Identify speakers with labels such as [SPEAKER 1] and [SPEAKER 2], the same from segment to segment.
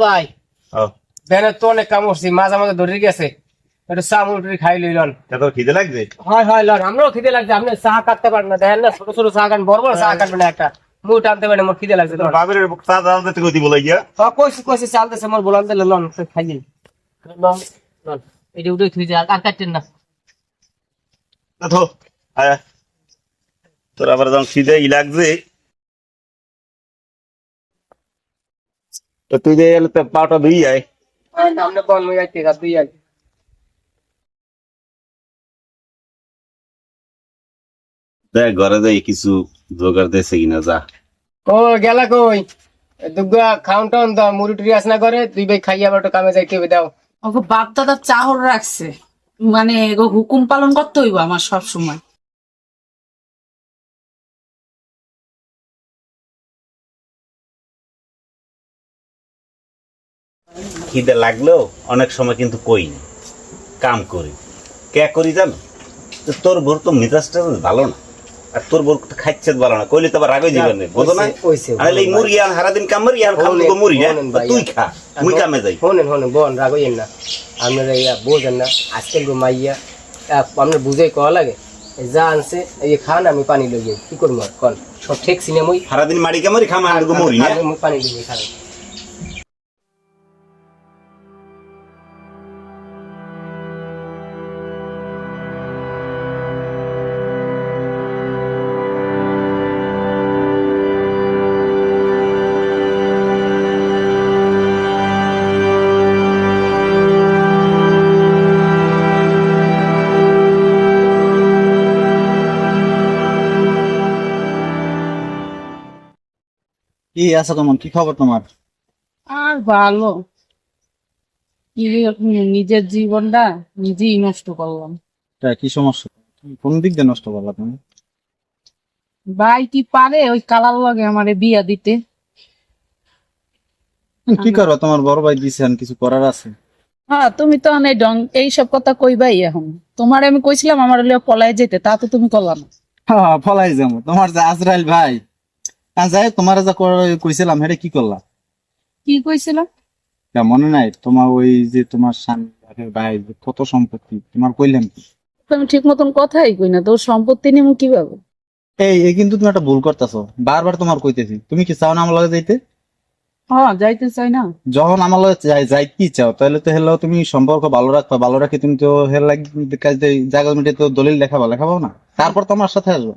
[SPEAKER 1] ভাই ভ্যানে তো অনেক কাম করছি, মাঝে মাঝে ধরে গেছে, একটু চা মুড়ি খাই লইলন।
[SPEAKER 2] তোর খিদে লাগছে?
[SPEAKER 1] হয় হয় লন, আমরাও খিদে লাগছে। আপনি চা কাটতে পারেন না, দেখেন না ছোট ছোট চা কাটেন, বড় বড় চা কাটবেন না, একটা মুখ টানতে পারেন। আমার খিদে লাগছে।
[SPEAKER 2] বাবের চা দাও দিতে কইতি বলাই গিয়া।
[SPEAKER 1] কইছি কইছি চালতেছে, আমার বলান দিলে লন খাই লন লন। এই উঠে থুই যে আর কাটেন না।
[SPEAKER 2] তো আয়, তোর আবার যখন খিদে লাগছে, তো তুই যে এলে তো পাটা ধুই আয়।
[SPEAKER 1] সামনে বন মই আইতে গা দুই আই।
[SPEAKER 2] দেখ ঘরে যাই কিছু জোগাড় দিয়েছে কিনা, যা।
[SPEAKER 1] ও গেলা কই? দুগা খাউন টাউন দাও, মুড়ি টুড়ি আসনা করে দুই ভাই খাইয়া আবার একটু কামে যাইতে হবে। দাও।
[SPEAKER 3] ওকে বাপ দাদা চাহর রাখছে, মানে এগো হুকুম পালন করতে হইব আমার সব সময়।
[SPEAKER 2] খিদে লাগলেও অনেক সময় কিন্তু কই না, কাম করি। কে করি জানো? তোর বোর তো মেজাজটা ভালো না, আর তোর বোর তো খাইছে ভালো না, কইলে তো আবার রাগে যাবেন না, বুঝো না? আরে এই মুরগি আর সারাদিন কাম করি, আর খাবো তো মুরগি, তুই খা, মুই কামে যাই।
[SPEAKER 1] শোনেন শোনেন বোন, রাগ হইয়েন না। আপনারা ইয়া বোঝেন না, আজকাল গো মাইয়া আপনার বুঝে কওয়া লাগে। যা আনছে এই খান, আমি পানি লই যাই, কি করবো আর কন? সব ঠিক সিনেমই
[SPEAKER 2] সারাদিন মারি কামারি খামা আর মরি না।
[SPEAKER 1] পানি লই খান।
[SPEAKER 4] কি আছো, কেমন, কি খবর তোমার?
[SPEAKER 3] আর ভালো, কি নিজের জীবনটা নিজেই নষ্ট করলাম।
[SPEAKER 4] তা কি সমস্যা? কোন দিক দিয়ে নষ্ট করলা তুমি?
[SPEAKER 3] ভাই কি পারে ওই কালার লাগে আমারে বিয়া দিতে?
[SPEAKER 4] কি করো, তোমার বড় ভাই দিছেন, কিছু করার আছে?
[SPEAKER 3] হ্যাঁ, তুমি তো অনেক ডং এইসব কথা কইবাই। এখন তোমার আমি কইছিলাম আমার লিয়ে পলায় যেতে, তা তো তুমি করলাম না।
[SPEAKER 4] হ্যাঁ, ফলাই যাবো তোমার যে আজরাইল ভাই। যাই, তোমার যা কইছিলাম হেরে কি করলা?
[SPEAKER 3] কি কইছিলাম?
[SPEAKER 4] তা মনে নাই তোমার? ওই যে তোমার স্বামী ভাই কত সম্পত্তি তোমার, কইলাম কি?
[SPEAKER 3] তুমি ঠিক মতন কথাই কই না, তোর সম্পত্তি নিমু কিভাবে?
[SPEAKER 4] এই কিন্তু তুমি একটা ভুল করতেছো। বারবার তোমার কইতেছি, তুমি কি চাও না আমার লগে যাইতে?
[SPEAKER 3] হ্যাঁ, যাইতে চাই না।
[SPEAKER 4] যখন আমার লগে যাই কি চাও, তাহলে তো হেলো তুমি সম্পর্ক ভালো রাখবা, ভালো রাখি তুমি তো হের লাগে জায়গা মিটে তো দলিল লেখাবো না, তারপর তোমার সাথে আসবো।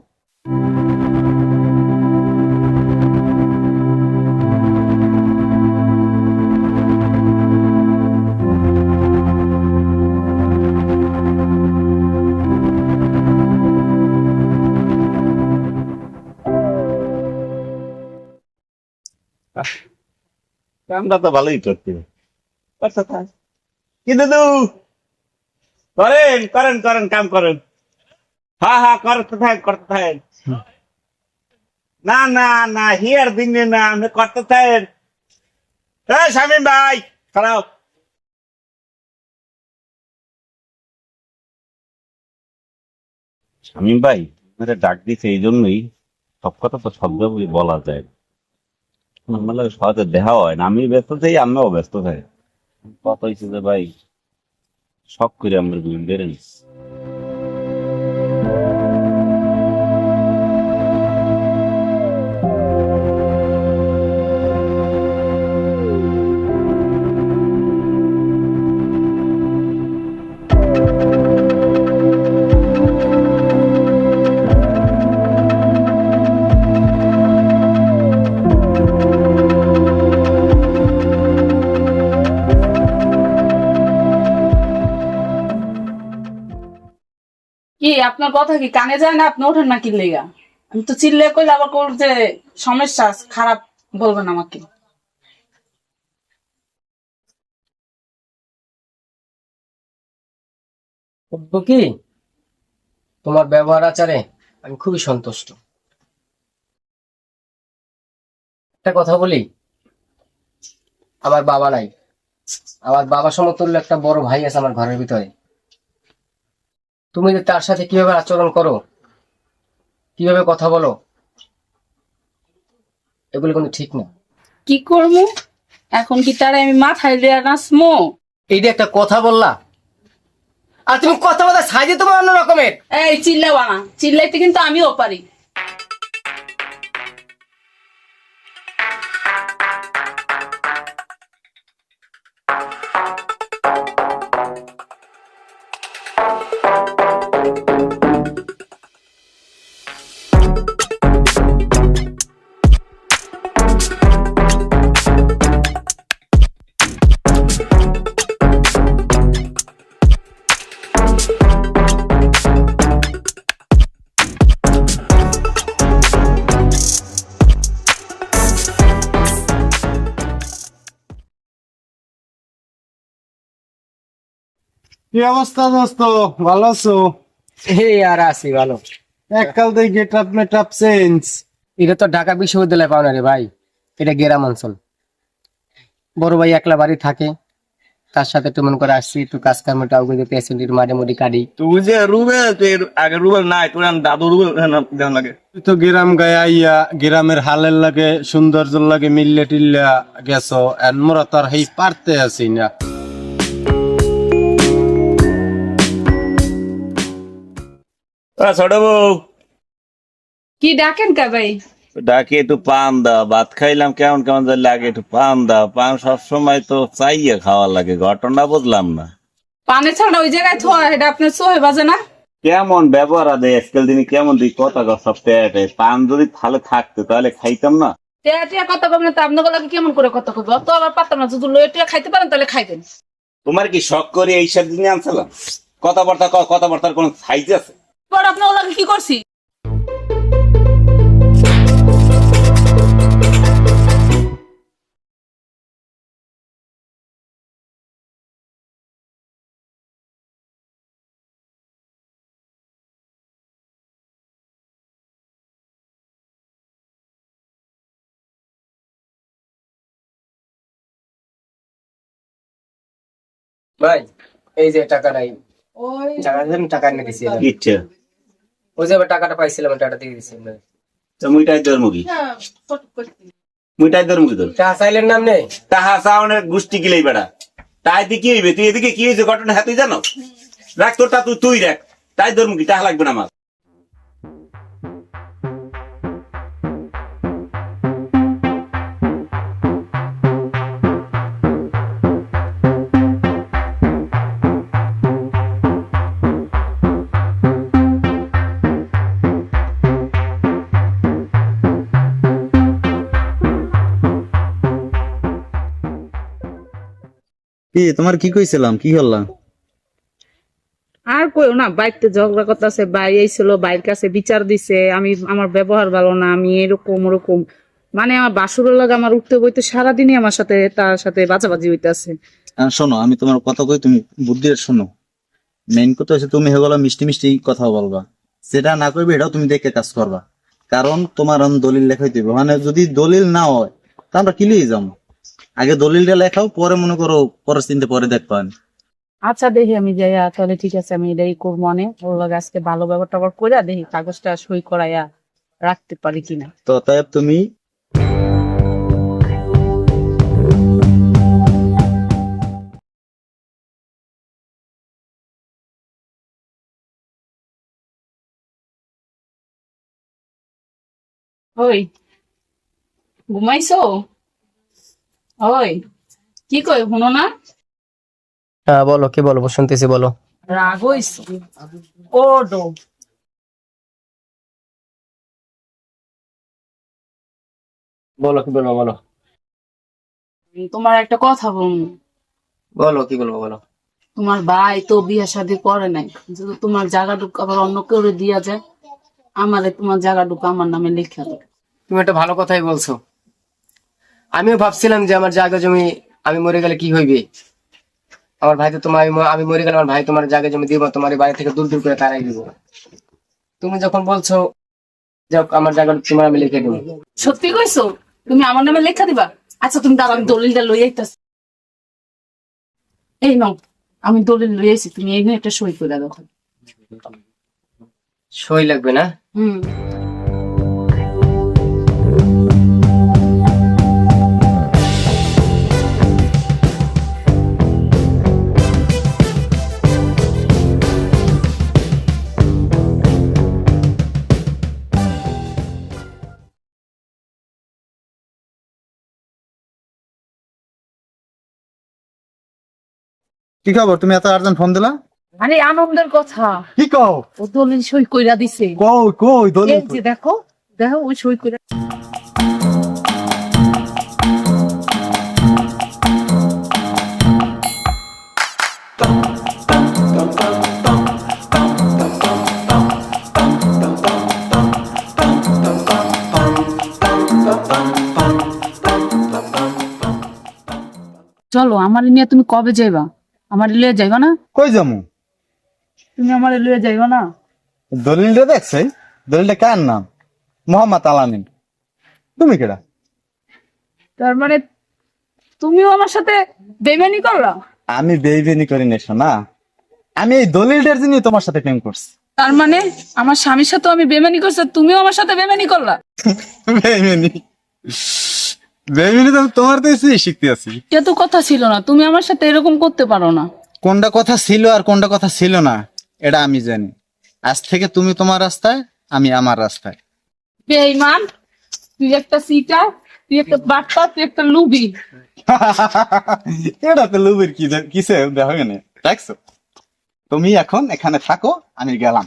[SPEAKER 2] কামটা তো ভালোই করতে। কি দাদু, করেন করেন করেন, কাম করেন। হ্যাঁ হ্যাঁ, করতে থাকেন। না না না, হিয়ার দিনে না, আমি করতে থাকেন। শামীম ভাই খারাপ। শামীম ভাই মানে ডাক দিছে, এই জন্যই সব কথা তো শব্দ বলা যায় না। মানে সহজে দেখা হয় না, আমি ব্যস্ত থাকি, আমিও ব্যস্ত থাকি। কথা হয়েছে যে ভাই শখ করে আমরা বেড়ে নিচ্ছি।
[SPEAKER 3] কি আপনার কথা কি কানে যায় না? আপনি ওঠেন না কি লেগা? আমি তো চিল্লে কইলে আবার কোন যে সমস্যা খারাপ বলবেন আমাকে।
[SPEAKER 1] বলবো কি, তোমার ব্যবহার আচারে আমি খুবই সন্তুষ্ট। একটা কথা বলি, আমার বাবা নাই, আমার বাবা সমতুল্য একটা বড় ভাই আছে আমার ঘরের ভিতরে। তুমি যে তার সাথে কিভাবে আচরণ করো, কিভাবে কথা বলো, এগুলো কিন্তু ঠিক না।
[SPEAKER 3] কি করবো? এখন কি তারে আমি মাথায় লিয়া নাচমো?
[SPEAKER 1] এইটা একটা কথা বললা? আর তুমি কথা বলা সাইজে তোমার অন্য রকমের।
[SPEAKER 3] এই চিল্লাবা না, চিল্লাইতে কিন্তু আমিও পারি।
[SPEAKER 5] কি অবস্থা দোস্ত, ভালো আছো?
[SPEAKER 1] এই আর আছি ভালো।
[SPEAKER 5] এককাল থেকে গেট আপ মেট আপ চেঞ্জ।
[SPEAKER 1] এটা তো ঢাকা বিশ্ববিদ্যালয় পাও না রে ভাই, এটা গ্রাম অঞ্চল। বড় ভাই একলা বাড়ি থাকে, তার সাথে একটু মনে করে আসছি, একটু কাজ কর্মটা আগে যেতে আসছি, একটু মাঝে মুড়ি কাটি।
[SPEAKER 6] তুই যে রুবেল, তুই আগে রুবেল নাই, তোর দাদু রুবেল দেওয়া লাগে।
[SPEAKER 5] তুই তো গ্রাম গায়ে আইয়া গ্রামের হালের লাগে সৌন্দর্য লাগে মিললে টিল্লা গেছো, এন মোরা তো আর হেই পারতে আছি না।
[SPEAKER 2] ছোট বউ,
[SPEAKER 3] কি ডাকেন কা ভাই?
[SPEAKER 2] ডাকি একটু পান দাও, ভাত খাইলাম কেমন কেমন যে লাগে, একটু পান দাও। পান সবসময় তো চাইয়ে খাওয়া লাগে, ঘটনা বুঝলাম না।
[SPEAKER 3] পানে ছাড়া ওই জায়গায় থোয়া, এটা আপনার সোহে বাজে না?
[SPEAKER 2] কেমন ব্যবহার আদে আজকাল দিনে, কেমন দিই কথা সব পেটে। পান যদি ভালো থাকতো তাহলে খাইতাম না।
[SPEAKER 3] টিয়া টিয়া কথা কবেন তো আপনার লাগে কেমন করে কথা কব? তো আবার পারতাম না, যদি লয়ে টিয়া খাইতে পারেন তাহলে খাইতেন।
[SPEAKER 2] তোমার কি শখ করে এই সব দিনে আনছিলাম? কথাবার্তার কোন সাইজ আছে?
[SPEAKER 3] পর আপনার লাগে কি করছি?
[SPEAKER 1] ভাই এই যে টাকা নাই,
[SPEAKER 3] ওই
[SPEAKER 1] টাকা এনে দিছি।
[SPEAKER 2] ইচ্ছে
[SPEAKER 1] ওই যে আবার টাকাটা পাইছিলাম, টাকাটা দিয়ে দিছি।
[SPEAKER 2] তো মুইটাই তোর মুখী, মুইটাই তোর মুখী তোর
[SPEAKER 1] টাকা চাইলেন নাম নেই।
[SPEAKER 2] তাহা চাওনের গোষ্ঠী গিলেই বেড়া। তাই দি কি হইবে? তুই এদিকে কি হয়েছে ঘটনা হ্যাঁ তুই জানো? রাখ তোরটা, তুই রাখ। তাই তোর মুখী, টাকা লাগবে না আমার।
[SPEAKER 4] কি তোমার কি কইছিলাম, কি করলাম?
[SPEAKER 3] আর কইও না, বাইকতে ঝগড়া করতেছে, ভাই আইছিল, বাইর কাছে বিচার দিছে, আমি আমার ব্যবহার ভালো না, আমি এরকম ওরকম। মানে আমার বাসুরের লাগে আমার উঠতে বইতে সারাদিনই আমার সাথে তার সাথে বাজাবাজি হইতেছে।
[SPEAKER 4] শোনো, আমি তোমার কথা কই, তুমি বুদ্ধি শোনো। মেইন কথা হচ্ছে তুমি হেগুলো মিষ্টি মিষ্টি কথা বলবা, সেটা না করবে এটাও তুমি দেখে কাজ করবা। কারণ তোমার দলিল লেখাই দিবে, মানে যদি দলিল না হয় তা আমরা কিলিয়ে যাবো। আগে দলিলটা লেখাও, পরে মনে করো পরের চিন্তা পরে দেখবেন।
[SPEAKER 3] আচ্ছা দেখি আমি যাইয়া, তাহলে ঠিক আছে আমি এটাই করবো। অনেক ওর লাগে আজকে ভালো ব্যবহার ট্যাবহার করে দেখি কাগজটা সই করাইয়া রাখতে পারি কিনা।
[SPEAKER 4] তো তাই তুমি
[SPEAKER 3] ওই ঘুমাইছো? ওই কি কই শুনো না?
[SPEAKER 1] হ্যাঁ বলো, কি বলবো, শুনতেছি বলো।
[SPEAKER 3] রাগ হইছো? ওডো
[SPEAKER 1] বলো কি বলবো বলো।
[SPEAKER 3] তোমার একটা কথা বলবো।
[SPEAKER 1] বলো কি বলবো বলো।
[SPEAKER 3] তোমার ভাই তো বিয়ে শাদী করে নাই, যদি তোমার জায়গাটুকু আবার অন্য কেউ দিয়া যায়, আমারে তোমার জায়গাটুকু আমার নামে লিখে দাও।
[SPEAKER 1] তুমি একটা ভালো কথাই বলছো। আমিও ভাবছিলাম যে আমার জায়গা জমি, আমি মরে গেলে কি হইবে। আমার ভাই তো তোমার, আমি মরে গেলে আমার ভাই তোমার জায়গা জমি দিব, তোমার এই বাড়ি থেকে দূর দূর করে তারাই দিব। তুমি যখন বলছো যাক আমার জায়গা তোমার আমি লিখে দেবো।
[SPEAKER 3] সত্যি কইছো? তুমি আমার নামে লেখা দিবা? আচ্ছা তুমি দাঁড়াও, আমি দলিলটা লই আইতাছি। এই নাও, আমি দলিল লই আইছি, তুমি এই নিয়ে একটা সই করে দাও।
[SPEAKER 1] সই লাগবে না?
[SPEAKER 3] হুম।
[SPEAKER 4] কি খবর, তুমি এত আর্জেন্ট ফোন দিলা?
[SPEAKER 3] আরে আনন্দের কথা,
[SPEAKER 4] কি কও?
[SPEAKER 3] ও দলিল সই কইরা দিছে।
[SPEAKER 4] কই কই দলিল?
[SPEAKER 3] এই যে দেখো, দেখো ওই সই কইরা। চলো, আমার নিয়ে তুমি কবে যাইবা? আমার লিয়ে যাইবা না?
[SPEAKER 4] কই যামু?
[SPEAKER 3] তুমি আমার লিয়ে যাইবা না?
[SPEAKER 4] দলিলটা দেখছে? দলিলটা কার নাম? মোহাম্মদ আলামিন। তুমি কেডা?
[SPEAKER 3] তার মানে তুমিও আমার সাথে বেইমানি করলা?
[SPEAKER 4] আমি বেইবেনি করি না শোনা, আমি এই দলিলটার জন্য তোমার সাথে প্রেম করছি।
[SPEAKER 3] তার মানে আমার স্বামীর সাথে আমি বেইমানি করছি, তুমিও আমার সাথে বেইমানি করলা?
[SPEAKER 5] বেইমানি বেইমানি তো তোমার তো শিখতে আছি।
[SPEAKER 3] এটা তো কথা ছিল না, তুমি আমার সাথে এরকম করতে পারো না।
[SPEAKER 4] কোনটা কথা ছিল আর কোনটা কথা ছিল না এটা আমি জানি। আজ থেকে তুমি তোমার রাস্তায়, আমি আমার রাস্তায়।
[SPEAKER 3] বেঈমান, তুই একটা সিটার, তুই একটা বাটপা, তুই একটা লুবি।
[SPEAKER 4] এটা তো লুবির কিসে দেখো না, দেখছো? তুমি এখন এখানে থাকো, আমি গেলাম।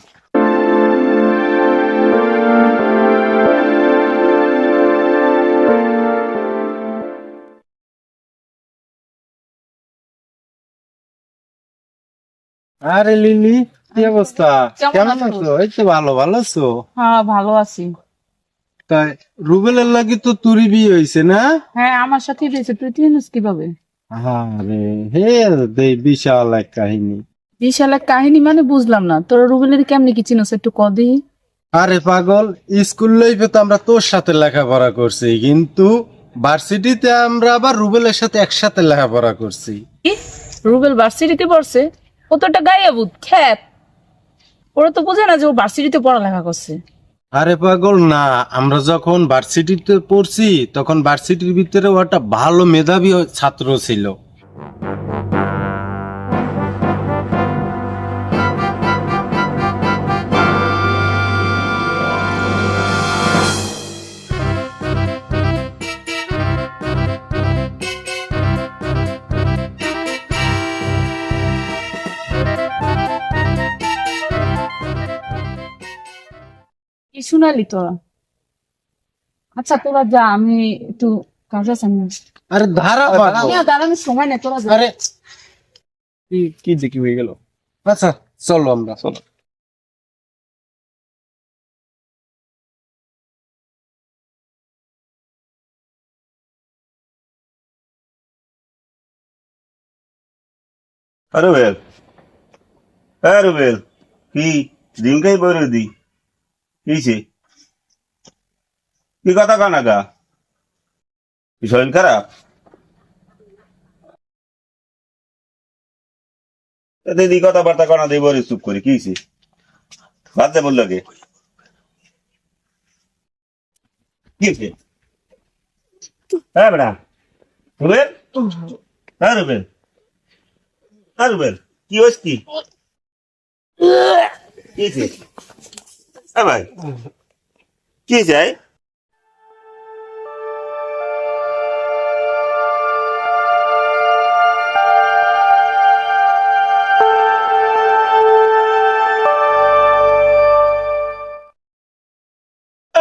[SPEAKER 5] আরে লিলি, কি অবস্থা?
[SPEAKER 3] কেমন
[SPEAKER 5] কেমন
[SPEAKER 3] আছো?
[SPEAKER 5] আছো? এই তো ভালো, ভালো আছো?
[SPEAKER 3] হ্যাঁ, ভালো আছি।
[SPEAKER 5] তাই রুবেলের লাগি তো তুরি বিয়ে হয়েছে না?
[SPEAKER 3] হ্যাঁ, আমার সাথে রয়েছে। তুই চিনিস কিভাবে?
[SPEAKER 5] আরে হে, দেই বিশাল এক কাহিনী।
[SPEAKER 3] বিশাল এক কাহিনী মানে বুঝলাম না, তোর রুবেলের কেমনি কি চিনোস একটু কদি।
[SPEAKER 5] আরে পাগল, স্কুল লাইফে তো আমরা তোর সাথে লেখাপড়া করছি, কিন্তু ভার্সিটিতে আমরা আবার রুবেলের সাথে একসাথে লেখাপড়া করছি।
[SPEAKER 3] কি? রুবেল ভার্সিটিতে পড়ছে? ও তো একটা গায়াবুত খ্যাত, ওরা তো বোঝে না যে ও ভার্সিটিতে পড়ালেখা করছে।
[SPEAKER 5] আরে পাগল না, আমরা যখন ভার্সিটিতে পড়ছি তখন ভার্সিটির ভিতরে ও একটা ভালো মেধাবী ছাত্র ছিল।
[SPEAKER 3] কি শুনালি তোরা? আচ্ছা তোরা যা, আমি একটু কাজ আছে। আমি
[SPEAKER 5] আরে ধারা পাগল।
[SPEAKER 3] দাঁড়ানোর সময় নেই, তোরা যা।
[SPEAKER 5] আরে কি যে কি হয়ে গেল? আচ্ছা চলো, আমরা চলো।
[SPEAKER 2] আরে বেল, আরে বেল, কি ডিম খাই বলে দি? কিছে? কি কথা কানা গা? কি শরীর খারাপ? দিদি কথাবার্তা কানা দিয়ে বলে চুপ করি, কিছে? বাদ দে বললো কে? কিছে? হ্যাঁ বেড়া, রুবেল, হ্যাঁ রুবেল, হ্যাঁ রুবেল, কি হয়েছে কি? কিছে? হ্যাঁ ভাই, কি চাই?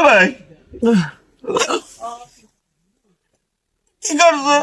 [SPEAKER 2] ভাই কি করছো?